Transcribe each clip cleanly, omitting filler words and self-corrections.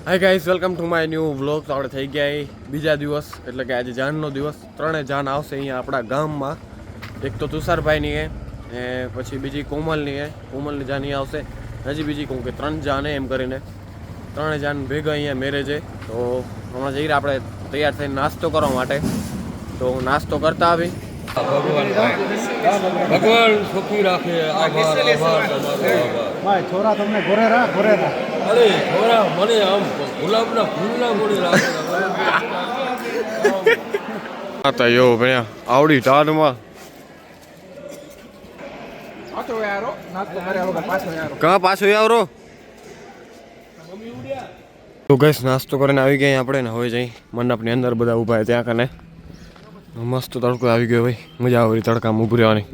Hi guys, welcome to my new vlog. તો આપણે થઈ ગયા બીજા દિવસ, એટલે કે આજે જાનનો દિવસ. ત્રણે જાન આવશે અહીંયા આપણા ગામમાં. એક તો તુષારભાઈની એ પછી બીજી કોમલની કોમલની જાન અહીંયા આવશે. હજી બીજી કહું કે 3 જાન એમ કરીને 3 જાન ભેગા અહીંયા મેરેજે. તો હમણાં જઈએ આપણે તૈયાર થઈને નાસ્તો કરવા માટે. તો નાસ્તો કરતા આવી. ભગવાન સુખી રાખે. ભાઈ છોરા તમને ઘોરેરા અરે છોરા મને આમ ગુલાબના ફૂલના ગોળી રાખે. યો ભણ્યા આવડી ટાઢમાં કાં પાછો આવરો. તો ગઈશ નાસ્તો કરીને આવી ગયા આપણે ને. હવે જઈ મંડપની અંદર બધા ઊભા ત્યાં કને. મસ્ત તડકો આવી ગયો ભાઈ, મજા આવી તડકામાં ઊભી રહેવાની.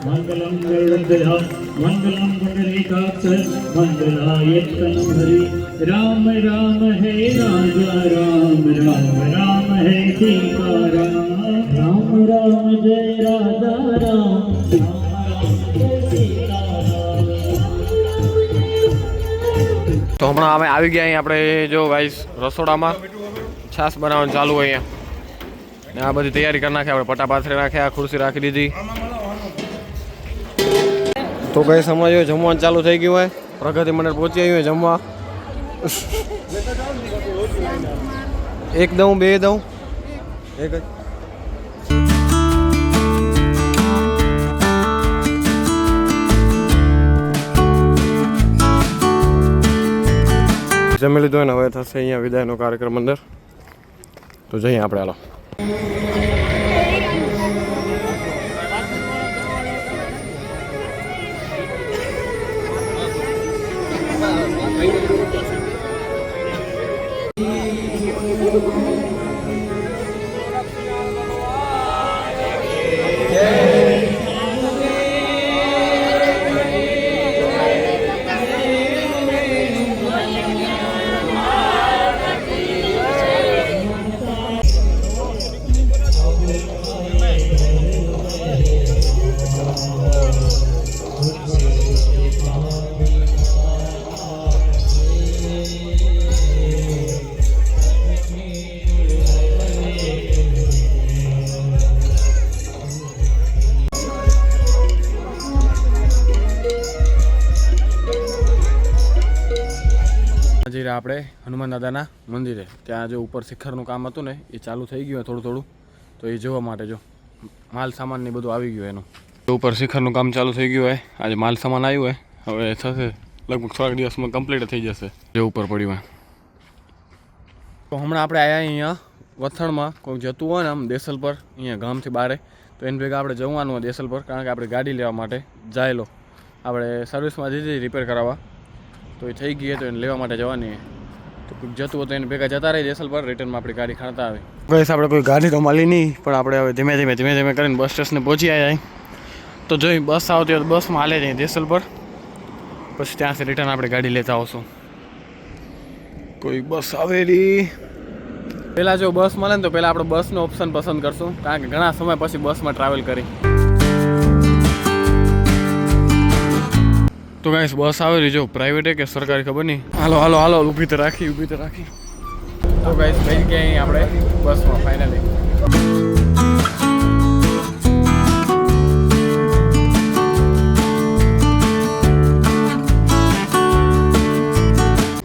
मंगलम गरुड़ध्वजा मंगलम पुंडरीकाक्ष मंगलायतनं हरि राम राम है राजा राम राम राम है सीता राम राम जय राजा राम તો હમણાં અમે આવી ગયા અહીં આપણે જો ગાઈસ રસોડામાં છાશ બનાવવાનું ચાલુ હોય અહીંયા. ને આ બધી તૈયારી કરી નાખી આપણે. પટા પાથરી નાખ્યા, ખુરશી રાખી દીધી. તો કઈ સમય હોય જમવાનું ચાલુ થઈ ગયું હોય. પ્રગતિ મંડળ પહોંચી આવ્યું હોય જમવા. એક દઉં, બે દઉં, એક જ. જમી લીધું હોય ને હવે થશે અહીંયા વિદાયનો કાર્યક્રમ અંદર. તો જઈએ આપણે. હાલો. આપણે હનુમાન દાદાના મંદિરે ત્યાં જો ઉપર શિખરનું કામ હતું ને એ ચાલુ થઈ ગયું થોડું થોડું. તો એ જોવા માટે જો માલ સામાન ને બધું આવી ગયું એનું. ઉપર શિખરનું કામ ચાલુ થઈ ગયું હોય. આજે માલ સામાન આવ્યું હોય. હવે થશે લગભગ થોડાક દિવસમાં કમ્પ્લીટ થઈ જશે જે ઉપર પડ્યું હોય. તો હમણાં આપણે આવ્યા અહીંયા વથણમાં. કોઈ જતું હોય ને આમ દેસલ પર અહીંયા ગામથી બહાર, તો એને ભેગા આપણે જવાનું હોય દેસલ પર. કારણ કે આપણે ગાડી લેવા માટે જાયેલો આપણે સર્વિસમાં દીધી રિપેર કરાવવા. તો એ થઈ ગઈ તો એને લેવા માટે જવાની. તો જતું હોય તો એને ભેગા જતા રહી દેસલ પર. રિટર્નમાં આપણી ગાડી ખાણતા આવે. બસ આપણે કોઈ ગાડી તો મળી નહીં, પણ આપણે હવે ધીમે ધીમે કરીને બસ સ્ટેશને પહોંચી આવ્યા. તો જોઈ બસ આવતી હોય તો બસમાં હાલે જઈએ દેસલ પર. પછી ત્યાંથી રિટર્ન આપણે ગાડી લેતા આવશું. કોઈ બસ આવેલી પહેલાં જો બસ મળે ને તો પહેલાં આપણે બસનો ઓપ્શન પસંદ કરશું. કારણ કે ઘણા સમય પછી બસમાં ટ્રાવેલ કરી. તો ગાઈસ બસ આવેલી જો પ્રાઇવેટ કે સરકારી ખબર નહીં. હાલો હાલો હાલો ઊભી તો રાખી. તો ગાઈસ બેસી ગયા આપણે બસમાં ફાઇનલી.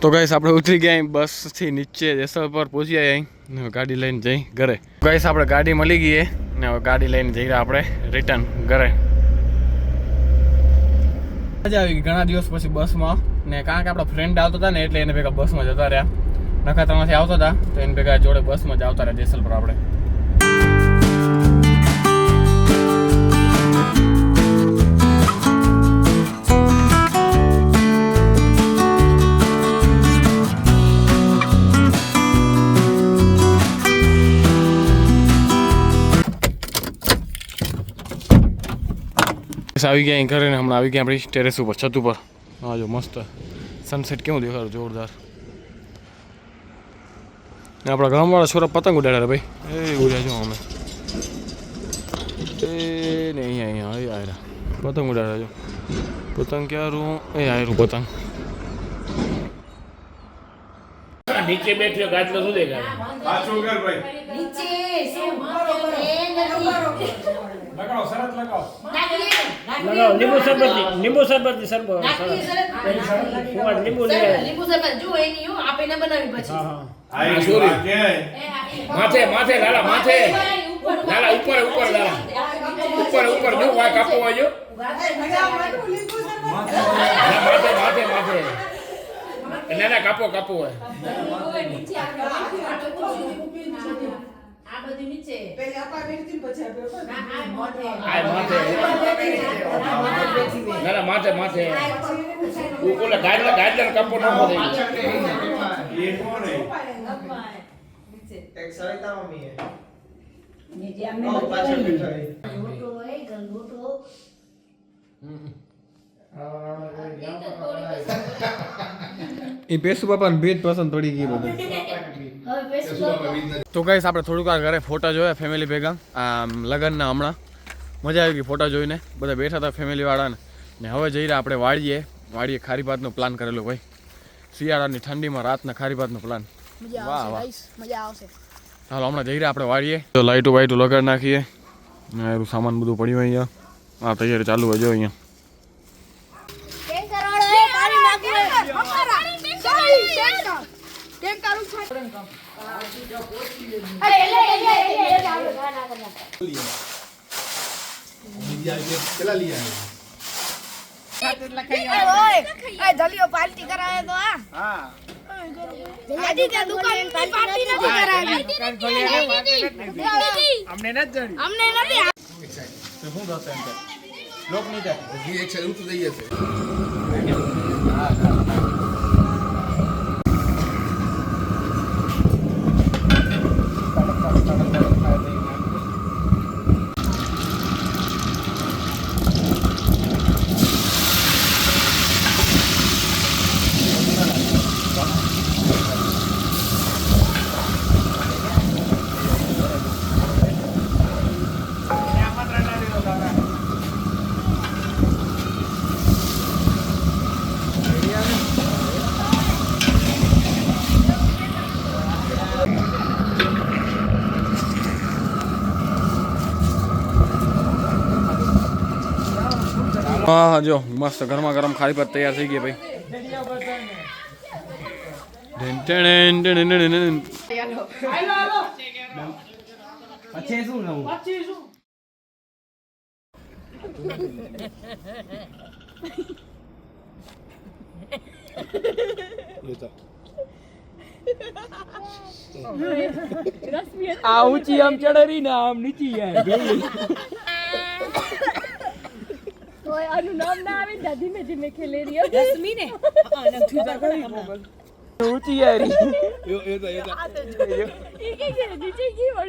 તો ગાઈસ આપણે ઉતરી ગયા અહીં બસથી નીચે જેસલ પર પહોંચી ગયા અહીં ગાડી લઈને જઈ ઘરે. ગાઈસ આપણે ગાડી મળી ગઈ ને હવે ગાડી લઈને જઈ રહ્યા આપણે રિટર્ન ઘરે. મજા આવી ગઈ ઘણા દિવસ પછી બસમાં ને કારણ કે આપણા ફ્રેન્ડ આવતા હતા ને એટલે એને ભેગા બસમાં જતા રહ્યા. નખાત્રામાંથી આવતા હતા તો એને ભેગા જોડે બસમાં જ આવતા રહ્યા જેસલ પર આપણે. આવી ગયા અહીં ઘરે ને હમણાં આવી ગયા આપણી ટેરેસ ઉપર છત ઉપર. હા જો મસ્ત સનસેટ કેવું દેખાડું જોરદાર. ને આપણા ગામવાળા છોરા પતંગ ઉડાડ્યા ભાઈ એ ઉડ્યા છો અમે એ ને અહીંયા આયરા પતંગ ઉડાડ્યા છો. પતંગ ક્યારું એ આયરું પતંગ નીચે બેઠ્યો ગાટલો શું દેખાય? પાછો ઘર ભાઈ નીચે શું એ નથી લગાવો શરત લગાવો લગાવો લીંબુ શરબત શરબત નાખી સરસ ફુવાડ લીંબુ લે લીંબુ સરબત જો એની હું આપીને બનાવી પછી આઈ સોરી. કે માથે માથે લાલા માથે લાલા ઉપર ઉપર લાલા ઉપર જો વાય કાપો હોય જો માથે માથે માથે ના કાપો કાપો હોય આ બધું નીચે આ માથે ના માથે માથે ઓલા ગાડલા કાપો ન હોય એ કોણ હે એક સવિતા મમ્મી હે નીચે અમને ઓ પાછળ બેઠો હે ગોટો હોય ગંગોટો એ પેસુ બાપાને ભેટ પસંદ પડી ગઈ બધું. હવે પેસું તો ગાઈસ આપણે થોડુંક વાર ઘરે ફોટા જોયા ફેમિલી ભેગા આમ લગ્નના હમણાં મજા આવી ગઈ ફોટા જોઈને. બધા બેઠા હતા ફેમિલીવાળાને ને હવે જઈ રહ્યા આપણે વાડીએ ખારી ભાતનો પ્લાન કરેલો ભાઈ. શિયાળાની ઠંડીમાં રાતના ખારી ભાતનો પ્લાન. વાહ વાહ મજા આવશે. હાલો હમણાં જઈ રહ્યા આપણે વાડીએ તો લાઈટો બાઈટો લગાડી નાખીએ ને એનું સામાન બધું પડ્યું અહીંયા. હા તૈયારી ચાલુ હોય જો અહીંયા. પાર્ટી કરાવે તો હા આજી તે દુકાન પાર્ટી નથી કરાવી અમને નથી શું થશે એમ લોક નહીં થાય એક સાઈડ ઊંચું થઈ જશે. હા જો મસ્ત ગરમા ગરમ ખારી ભાત તૈયાર થઈ ગઈ ભાઈ. આ ઊંચી આમ ચડરી ને આમ નીચી જાય આનું નામ ના આવે ને ધીમે ધીમે ખેલે રહી રશ્મિ ને ઊંચી યારી નીચે ગઈ યો